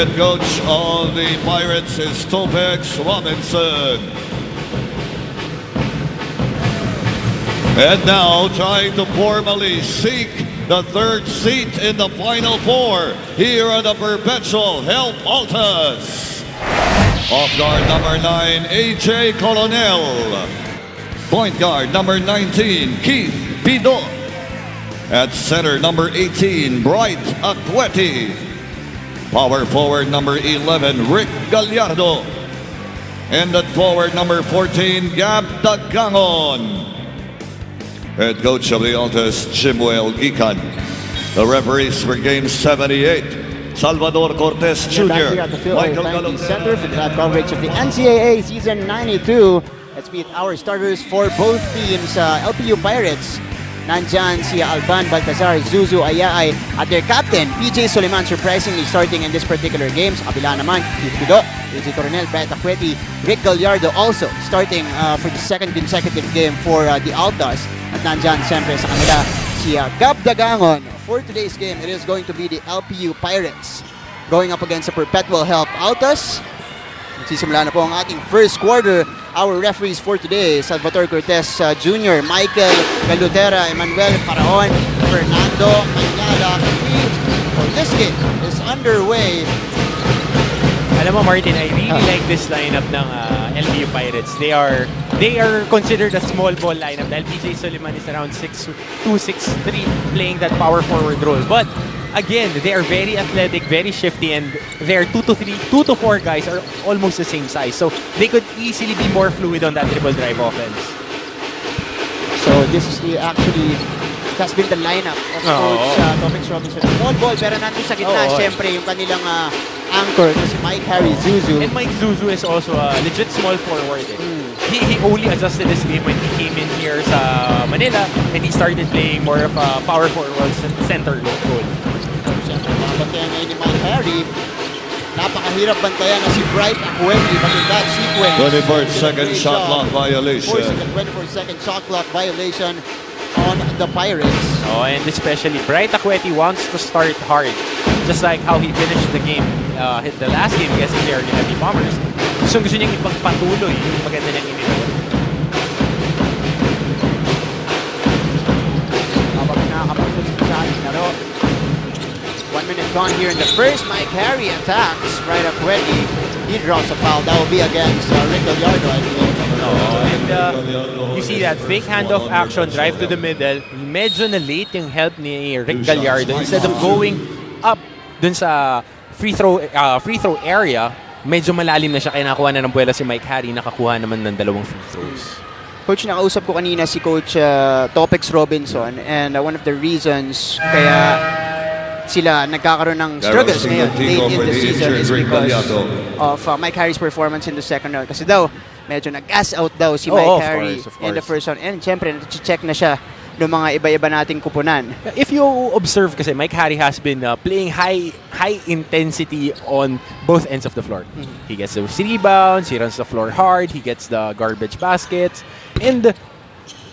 head coach of the Pirates is Topex Robinson. And now trying to formally seek the third seat in the Final Four here at the Perpetual Help Altas. Off guard number 9, AJ Colonel. Point guard number 19, Keith Pido. At center number 18, Bright Aqueti. Power forward number 11, Rick Gallardo. And at forward number 14, Gab Dagangon. Head coach of the Altas, Jimwell Gikan. The referees for game 78, Salvador Cortez Jr. Michael Gallardo. Center for the coverage of the NCAA Season 92. Let's meet our starters for both teams. LPU Pirates, nandyan si Alban Baltazar, Zuzu Ayaay at their captain, PJ Soliman, surprisingly starting in this particular game. Sa kabila naman, Keith Pido, AJ Coronel, Bright Aqueti, Rick Gallardo also starting for the second consecutive game for the Altas. At nandyan siyempre sa kanila si Gab Dagangon. For today's game, it is going to be the LPU Pirates going up against the Perpetual Help Altas. Magsisimula na po ang ating first quarter. Our referees for today, Salvador Cortez Jr., Michael Galutera, Emmanuel Paraon, Fernando Maynala. For this game is underway. Alam mo Martin, I really like this lineup ng LPU Pirates. They are considered a small ball lineup dahil PJ Soliman is around 6'2", 6'3", playing that power forward role. But again, they are very athletic, very shifty, and their 2 to 4 guys are almost the same size. So they could easily be more fluid on that dribble drive offense. So this is has been the lineup of Coach Topex Robinson. Small ball, pero nandun sa gitna, syempre, yung kanilang anchor na si Mike Harry Zuzu. And Mike Zuzu is also a legit small forward. He only adjusted his game when he came in here sa Manila and he started playing more of a power forward center role. Siyempre, bantayan ngayon ni Mike Harry. Napakahirap bantayan na si Bright Aqueti, but in that sequence, 24-second shot clock violation. 24-second shot clock violation on the Pirates. Oh, and especially Bright Aqueti wants to start hard, just like how he finished the game, hit the last game against the Heavy Bombers. Gusto niyang ipagpatuloy yung maganda niyang iniwan. Habang nakakapagpunta sa ating laro. 1 minute gone here in the first. Mike Harry attacks Bright Aqueti. He draws a foul. That will be against Rick Gallardo, I believe. And you see that fake handoff action, drive to the middle. Medyo na late yung help ni Rick Gallardo. Instead of going up dun sa free throw area, medyo malalim na siya, kaya nakakuha na ng buwela si Mike Harry, nakakuha naman ng 2 free throws. Coach, nakausap ko kanina si Coach Topex Robinson, and one of the reasons kaya sila nagkakaroon ng struggles ngayon late in the season is because of Mike Harry's performance in the second round. Kasi daw, medyo nag-gas out daw si Mike Harry in the first round. And syempre, check na siya ng mga iba-iba nating kupunan. If you observe kasi, Mike Harry has been playing high intensity on both ends of the floor. He gets those rebounds, he runs the floor hard, he gets the garbage baskets, and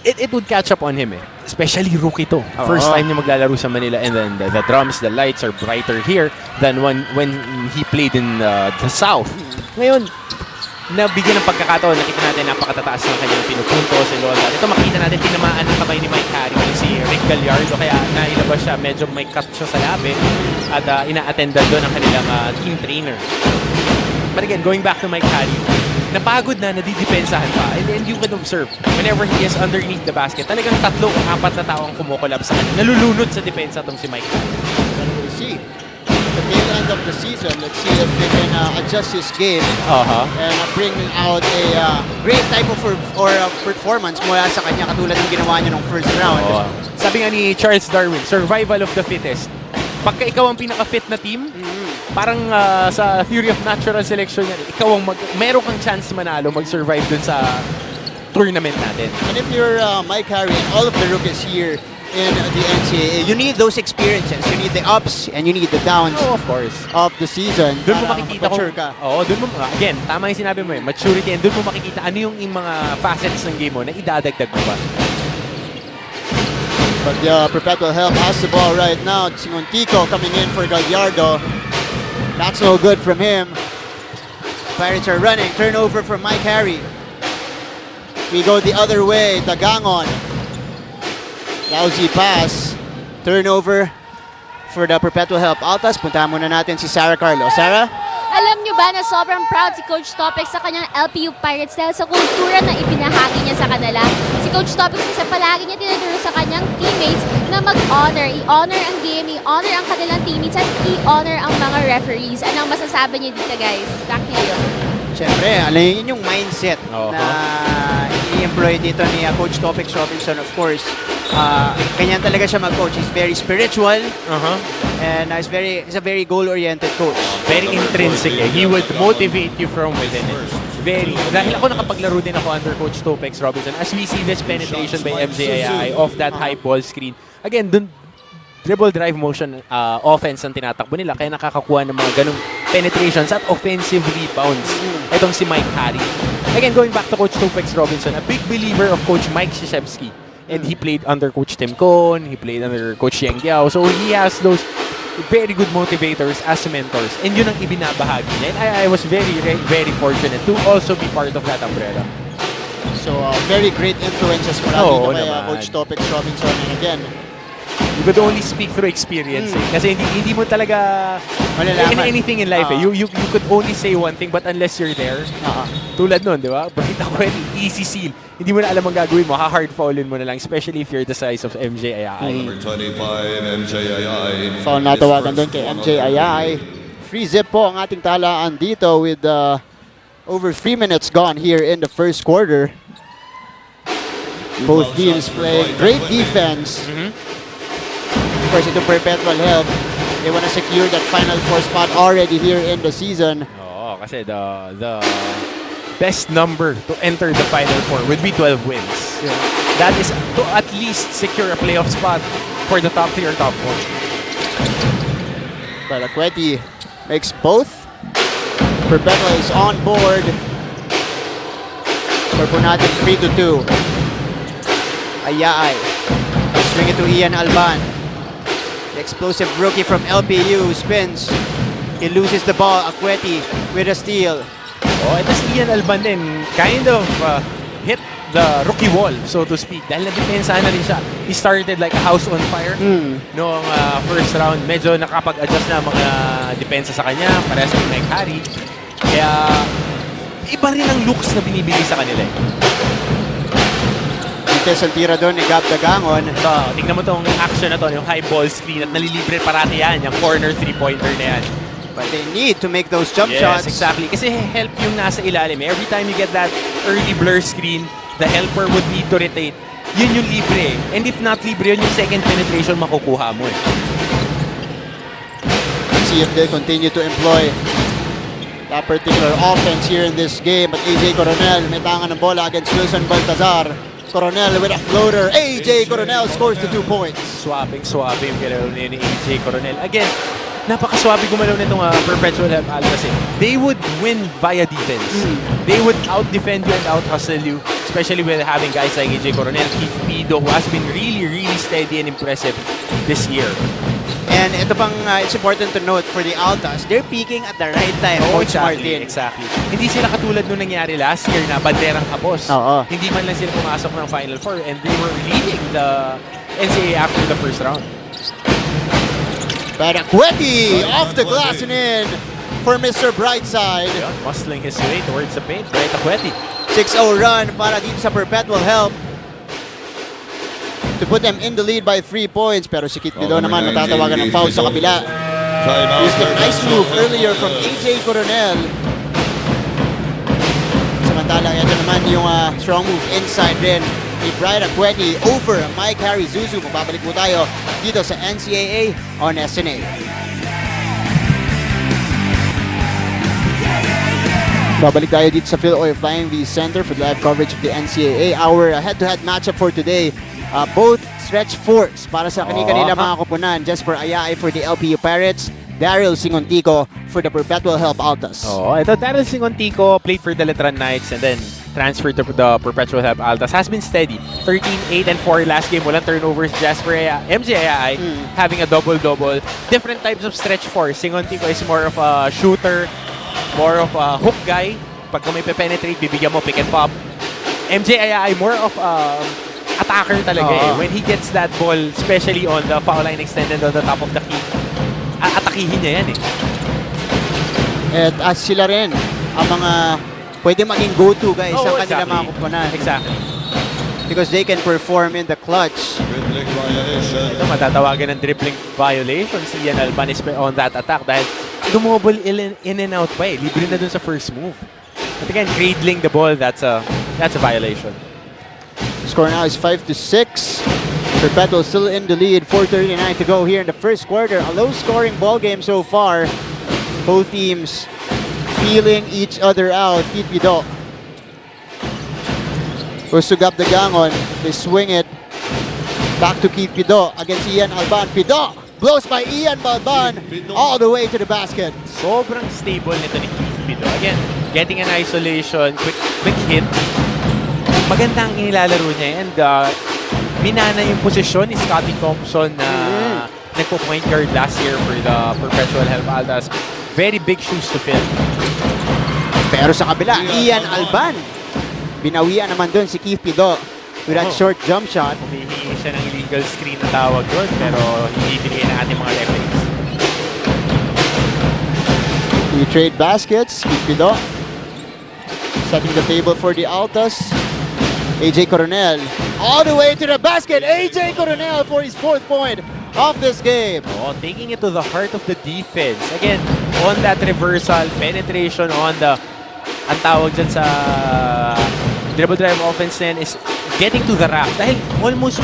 it would catch up on him Especially rookie to. First time niya maglalaro sa Manila, and then the drums, the lights are brighter here than when he played in the South. Ngayon, nabigyan ng pagkakataon, nakita natin napakatataas ng kanyang pinupunto si Lola. Ito makita natin, tinamaan ng kamay ni Mike Harry si Rick Gallardo, kaya nailabas siya, medyo may cut siya sa labi at ina-attendan doon ang kanilang team trainer. But again, going back to Mike Harry, napagod na, nadidepensahan pa. And you can observe, whenever he is underneath the basket, talagang 3 o 4 na tao ang kumukulab sa kanya. Nalulunod sa depensa itong si Mike Harry. We'll see. The tail end of the season, let's see if they can adjust his game and bring out a great type of performance mula sa kanya, katulad ng ginawa niya nung first round. Sabi nga ni Charles Darwin, survival of the fittest. Pagka ikaw ang pinaka-fit na team, parang sa theory of natural selection yan, ikaw ang meron kang chance manalo, mag-survive dun sa tournament natin. And if you're Mike Harry and all of the rookies here in the NCAA, you need those experiences. You need the ups and you need the downs of course of the season. Doon mo makikita kung doon mo again, tama yung sinabi mo maturity, and doon mo makikita ano yung mga facets ng game mo na idadagdag mo ba. But Perpetual Help has the ball right now. Singontico coming in for Gallardo. That's no good from him. Pirates are running. Turnover from Mike Harry. We go the other way. Dagangon. Lousy pass. Turnover for the Perpetual Help Altas. Puntahan muna natin si Sarah Carlo. Sarah? Alam nyo ba na sobrang proud si Coach Topic sa kanyang LPU Pirates dahil sa kultura na ipinahagi niya sa kanila. Si Coach Topic kasi palagi niya tinuturo sa kanyang teammates na mag-honor. I-honor ang game, i-honor ang kanilang teammates, at i-honor ang mga referees. Anong masasabi niyo dito, guys? Back to you. Siyempre, yun yung mindset na i-employ dito ni Coach Topic Robinson, of course. Ganyan talaga siya mag-coach. He's very spiritual. And he's a very goal-oriented coach. Very intrinsic. He would motivate you from within it. Dahil ako nakapaglaro din ako under Coach Topex Robinson. As we see this penetration by MJAI off that high ball screen. Again, dun dribble drive motion offense ang tinatakbo nila. Kaya nakakakuha ng mga ganong penetrations at offensive rebounds. Itong si Mike Harry. Again, going back to Coach Topex Robinson, a big believer of Coach Mike Krzyzewski. And he played under Coach Tim Cohn. He played under Coach Yang Giao. So he has those very good motivators as mentors. And yun ang ibinabahagi niya. And I was very, very fortunate to also be part of that umbrella. So, very great influences mula dito kay Coach Topic Robinson. And again, you could only speak through experience. Kasi hindi mo talaga in anything in life. You could only say one thing, but unless you're there, tulad nun, di ba? Bakit ako easy seal. Hindi mo na alam ang gagawin mo. Ha-hard foulin mo na lang, especially if you're the size of MJAI. Number 25, MJAI. Foul natawagan doon kay MJAI. Free zip po ang ating talaan dito with over 3 minutes gone here in the first quarter. Both teams playing great defense. Of course, ito Perpetual Help. They want to secure that Final Four spot already here in the season. Oo, kasi the best number to enter the Final Four would be 12 wins. Yeah. That is to at least secure a playoff spot for the top 3 or top 4. Balakweti makes both. Perpetual is on board. Score po natin 3-2. Ayaay. Swing it to Ian Alban. The explosive rookie from LPU spins. He loses the ball. Akweti with a steal. Oh, ito si Ian Alban din, kind of hit the rookie wall, so to speak. Dahil na-depensahan na rin siya. He started like a house on fire noong first round. Medyo nakapag-adjust na mga depensa sa kanya, parehas sa Mike Harry. Kaya iba rin ang looks na binibigay sa kanila. Ang tira doon ni Gab Dagangon. Tingnan mo tong action na to, yung high ball screen at nalilibre parati yan, yung corner 3-pointer na yan. But they need to make those jump shots. Yes, exactly. Kasi help yung nasa ilalim. Every time you get that early blur screen, the helper would need to rotate. Yun yung libre. And if not libre, yun yung second penetration makukuha mo. Let's see if they continue to employ that particular offense here in this game. But AJ Coronel may tangan ng bola against Wilson Baltazar. Coronel with a floater. AJ Coronel scores the 2 points. Swapping yung galaw ni AJ Coronel. Again, napakaswabe gumalaw nitong Perpetual Help Altas. They would win via defense. They would out-defend you and out-hustle you, especially with having guys like AJ Coronel, Keith Pido, who has been really, really steady and impressive this year. And ito pang, it's important to note for the Altas, they're peaking at the right time, Coach Martin. Exactly. Hindi sila katulad nung nangyari last year na banderang kapos. Hindi man lang sila pumasok ng Final Four and they were leading the NCAA after the first round. Balakweti off the glass and in for Mr. Brightside. Yeah, muscling his way towards the paint. Balakweti. 6-0 run para dito sa Perpetual Help to put them in the lead by 3 points. Pero si Kit Pido naman matatawagan ng foul sa kabila. Used a nice move earlier from AJ Coronel. Samantala, ito naman yung strong move inside din ni Brian Akweti over Mike Harry Zuzu. Mababalik po tayo dito sa NCAA on SNA. Babalik tayo dito sa Phil Oil Flying V Center for live coverage of the NCAA. Our head-to-head matchup for today. Both stretch fours para sa kanila mga kupunan. Jesper Ayaay for the LPU Pirates Daryl Singontico for the Perpetual Help Altas. Oh, ito Daryl Singontico played for the Letran Knights and then transferred to the Perpetual Help Altas. Has been steady. 13, 8, and 4 last game. Walang turnovers. MJ Ayay having a double-double. Different types of stretch four. Singontico is more of a shooter, more of a hook guy. Pagka may penetrate, bibigyan mo pick and pop. MJ Ayay more of attacker talaga eh. When he gets that ball, especially on the foul line extended on the top of the key, atakihin niya yan eh. At sila rin ang mga pwede maging go-to guys sa kanila mga kupunan. Exactly. Because they can perform in the clutch. Dribbling violation. Ito, matatawagan ng dribbling violation si Ian Alban on that attack dahil dumobol in and out pa eh. Libre na dun sa first move. But again, cradling the ball, that's a violation. Score now is 5-6. Perpetual still in the lead. 4:39 to go here in the first quarter. A low-scoring ball game so far. Both teams feeling each other out. Keith Pido. Usugap the gangon. They swing it. Back to Keith Pido against Ian Alban. Pido blows by Ian Alban all the way to the basket. Sobrang stable nito ni Keith Pido. Again, getting an isolation, quick hit. Maganda ang inilalaro niya and minana yung posisyon ni Scotty Thompson na nagpo-point guard last year for the Perpetual Help Altas. Very big shoes to fill. Pero sa kabila, Ian Alban. Binawian naman dun si Keith Pido with that short jump shot. Humihingi siya ng illegal screen na tawag doon pero hindi binigay na ating mga referees. We trade baskets. Keith Pido setting the table for the Altas. AJ Coronel all the way to the basket. AJ Coronel for his 4th point of this game. Oh, taking it to the heart of the defense. Again, on that reversal, penetration on the, ang tawag dyan sa dribble drive offense then is getting to the rack. Dahil almost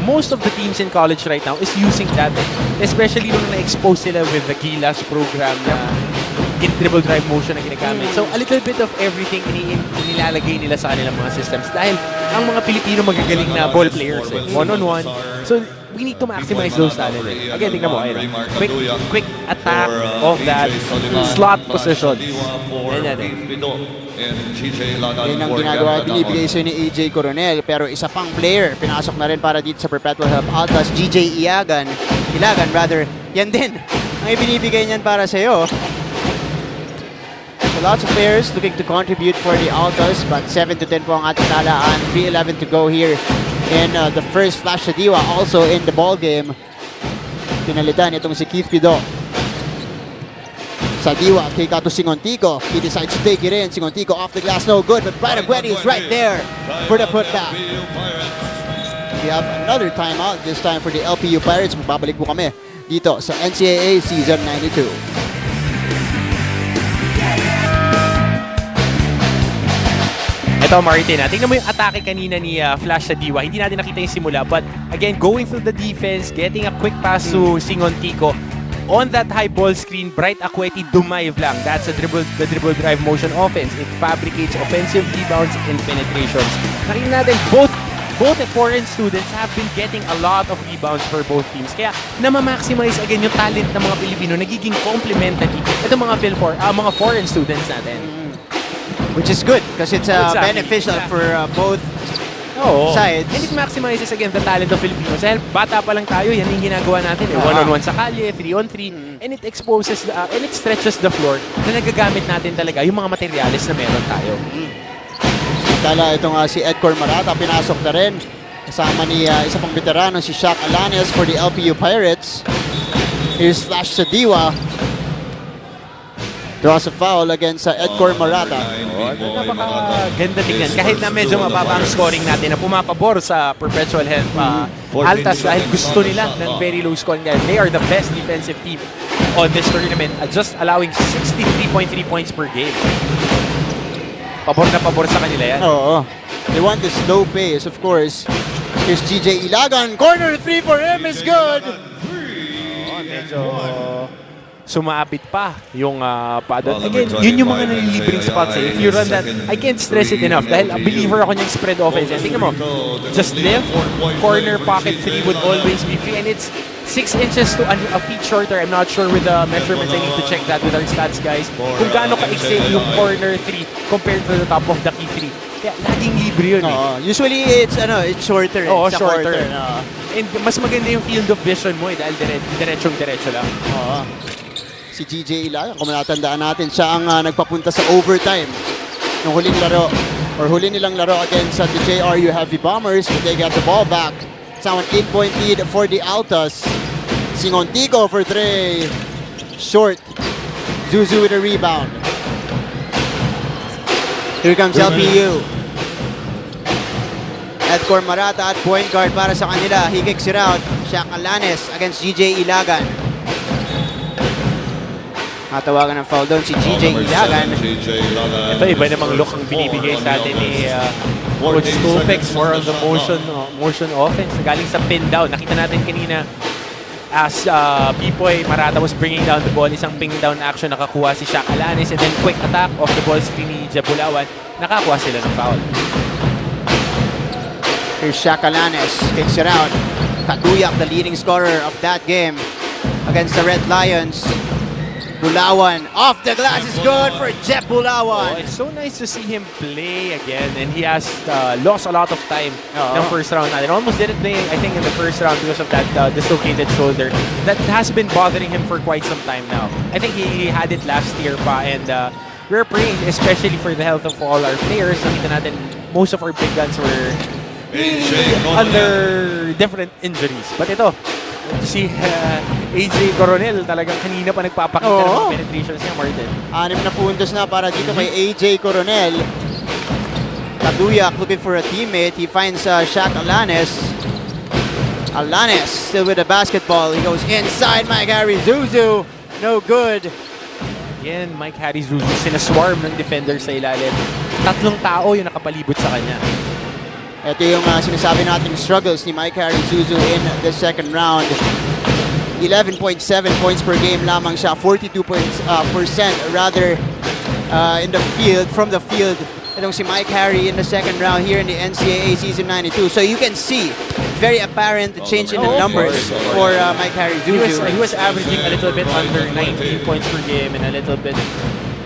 most of the teams in college right now is using that. Especially nung na-expose sila with the Gilas program na dribble drive motion na ginagamit. So, a little bit of everything inilalagay nila sa kanilang mga systems. Dahil ang mga Pilipino magagaling na ball players eh. One-on-one. So, we need to maximize those talents. Again, tingnan mo. Ayun. Quick attack of that slot position. Ganyan eh. Yan ang ginagawa, binibigay sa'yo ni AJ Coronel. Pero isa pang player, pinasok na rin para dito sa Perpetual Help Altas, GJ Ilagan, yan din ang ibinibigay niyan para sa'yo. So lots of players looking to contribute for the Altas, but 7-10 po ang ating talaan. 3:11 to go here in the first flash sa Diwa, also in the ball game. Pinalitan itong si Keith Pido. Sa Diwa, kay Kato Singontico. He decides to take it in. Singontico off the glass, no good, but Brian Agüedi is right there for the putback. We have another timeout, this time for the LPU Pirates. Magbabalik po kami dito sa NCAA Season 92. Ito, Martin, tingnan mo yung atake kanina ni Flash sa Diwa. Hindi natin nakita yung simula. But again, going through the defense, getting a quick pass to Singontico. On that high ball screen, Bright Agüedi dumayv lang. That's the dribble drive motion offense. It fabricates offensive rebounds and penetrations. Nakita natin, both foreign students have been getting a lot of rebounds for both teams. Kaya namamaximize again yung talent ng mga Pilipino, nagiging complementary. Ito mga foreign students natin. Which is good because it's beneficial for both sides. And it maximizes again the talent of Filipinos. Dahil bata pa lang tayo, yan yung ginagawa natin. One-on-one sa kalye, 3-on-3. And it exposes, and it stretches the floor na nagagamit natin talaga yung mga materyales na meron tayo. Kala ito nga si Edcor Marata, pinasok na rin. Kasama ni isa pang veterano, si Shaq Alanes for the LPU Pirates. Here's Flash sa Diwa. Draws a foul against Edcor Marata. Napakaganda tingnan. Kahit na medyo mababa ang scoring natin na pumapabor sa Perpetual Help Altas dahil gusto nila ng very low scoring dahil they are the best defensive team on this tournament, just allowing 63.3 points per game. Pabor na pabor sa kanila yan. Oo. They want the slow pace, of course. Here's GJ Ilagan. Corner 3 for him is good. Medyo sumaapit pa yung paddle. Again, yun yung mga nalilibreng spots eh. If you run that, I can't stress it enough dahil a believer ako niyang spread offense. Tingnan mo, just live, corner pocket 3 would always be free and it's 6 inches to a feet shorter. I'm not sure with the measurements. I need to check that with our stats, guys. Kung gaano ka-extend yung corner 3 compared to the top of the key 3. Kaya laging libre yun Usually it's shorter. Oo, sa shorter. quarter. And mas maganda yung field of vision mo dahil diretsong-diretso lang. Si GJ Ilagan, kung matandaan natin, siya ang nagpapunta sa overtime ng huling laro or huli nilang laro against the JRU Heavy Bombers. But they get the ball back. It's now an 8-point lead for the Altas. Singontico for 3. Short. Zuzu with a rebound. Here comes LPU. Edcor Marata at point guard para sa kanila. He kicks it out. Shaq Alanes against GJ Ilagan. Natawagan ng foul doon si GJ Ilagan. Ito, iba namang look ang binibigay sa atin ni Coach Stupex. More on the motion offense. Galing sa pin down. Nakita natin kanina as Pipoy Marata was bringing down the ball. Isang pin down action nakakuha si Shaq Alanes. And then quick attack off the ball screen ni Jabulawan. Nakakuha sila ng foul. Here's Shaq Alanes. Kicks it out. Kaduyak, the leading scorer of that game against the Red Lions. Bulawan off the glass is good for Jeff Bulawan. It's so nice to see him play again, and he has lost a lot of time in the first round. And almost didn't play, I think, in the first round because of that dislocated shoulder that has been bothering him for quite some time now. I think he had it last year pa, and we're praying, especially for the health of all our players. Nakita natin most of our big guns were under different injuries. But ito, si AJ Coronel talagang kanina pa nagpapakita ng mga penetrations niya, Martin. 6 na puntos na para dito kay AJ Coronel. Kaduyak looking for a teammate. He finds Shaq Alanes. Alanes still with the basketball. He goes inside Mike Harry Zuzu. No good. Again, Mike Harry Zuzu sinaswarm ng defender sa ilalim. 3 tao yung nakapalibot sa kanya. Ito yung sinasabi natin struggles ni Mike Harry Zuzu in the second round. 11.7 points per game lamang siya. 42% rather in the field, from the field. Itong si Mike Harry in the second round here in the NCAA Season 92. So you can see, very apparent change in the numbers for Mike Harry Zuzu. He was averaging a little bit under 19 points per game and a little bit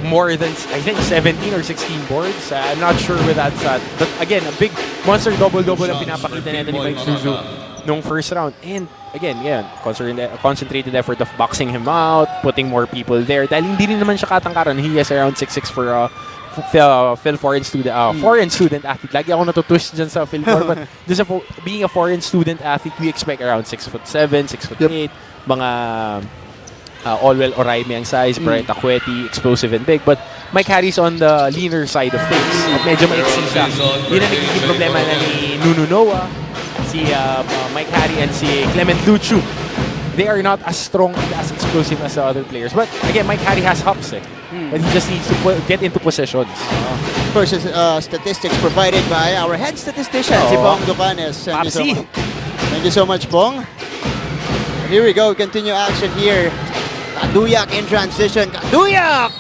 more than, I think, 17 or 16 boards. I'm not sure with that stat. But again, a big monster double-double ang pinapakita nito ni Mike Zuzu nung first round. And again, concentrated effort of boxing him out, putting more people there. Dahil hindi rin naman siya katangkaran. He is around 6'6 for foreign student athlete. Lagi ako natutwist dyan sa Phil 4. But just being a foreign student athlete, we expect around 6'7", 6'8", mga Allwell Oraime ang size, Bright Akweti, explosive and big. But Mike Harry's on the leaner side of things. At medyo maiksi siya. Yun ang nagiging problema na ni Nunu Noah, si Mike Harry and si Clement Luchu. They are not as strong and as explosive as the other players. But again, Mike Harry has hops but he just needs to get into possessions. Of course, statistics provided by our head statistician, si Bong Ducanes. Thank you so much, Bong. Here we go, continue action here. Kaduyak in transition. Kaduyak!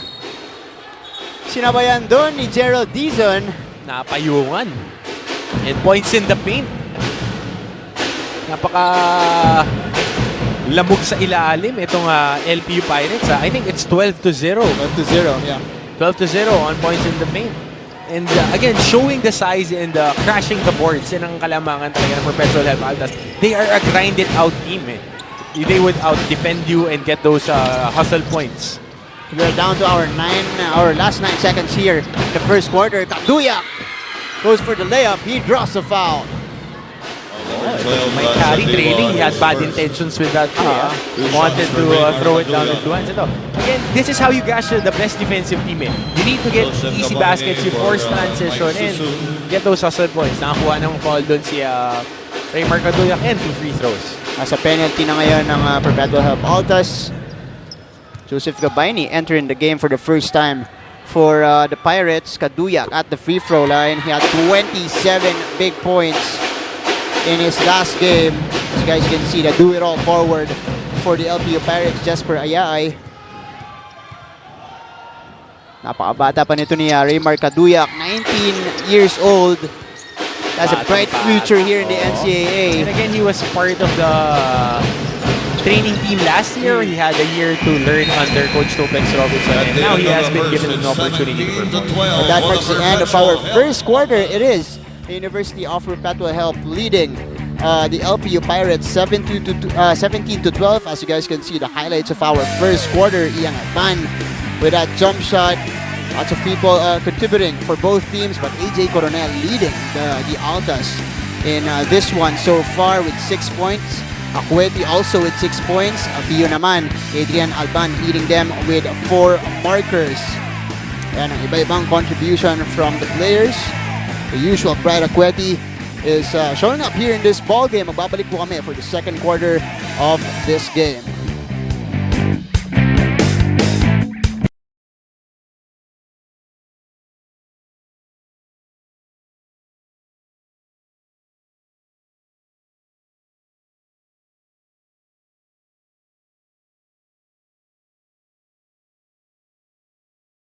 Sinabayan doon ni Gerald Dizon. Napayungan. And points in the paint. Napaka lamog sa ilalim itong LPU Pirates. I think it's 12-0. 12-0, yeah. 12-0 on points in the paint. And again, showing the size and crashing the boards. Yan ang kalamangan talaga ng Perpetual Help Altas. They are a grinded out team. They would out-defend you and get those hustle points. We're down to our last 9 seconds here. The first quarter, Kaduyak goes for the layup. He draws the foul. Mike Harry trailing. He had bad intentions with that play. Wanted to throw it down with two hands. Again, this is how you gash the best defensive team. You need to get easy baskets, you force transition, and get those hustle points. Nakakuha ng foul doon si Raymar Kaduyak and 2 free throws. As a penalty na ngayon ng Perpetual Help Altas. Joseph Gabayni entering the game for the first time for the Pirates. Kaduyak at the free throw line. He had 27 big points in his last game. As you guys can see, the do-it-all forward for the LPU Pirates, Jesper Ayay. Napakabata pa nito ni Raymar Kaduyak, 19 years old. Has a bright future here in the NCAA. And again, he was part of the training team last year. He had a year to learn under Coach Topex Robinson, and now he has been given an opportunity to perform. That marks the end of our first quarter. It is the University of Perpetual Help leading the LPU Pirates 17 to 12. As you guys can see, the highlights of our first quarter. Ian Alban with that jump shot. Lots of people contributing for both teams, but AJ Coronel leading the Altas in this one so far with 6 points. Acueti also with 6 points. LPU naman, Adrian Alban leading them with 4 markers. And ang iba-ibang contribution from the players. The usual Brad Acueti is showing up here in this ball game. Magbabalik po kami for the second quarter of this game.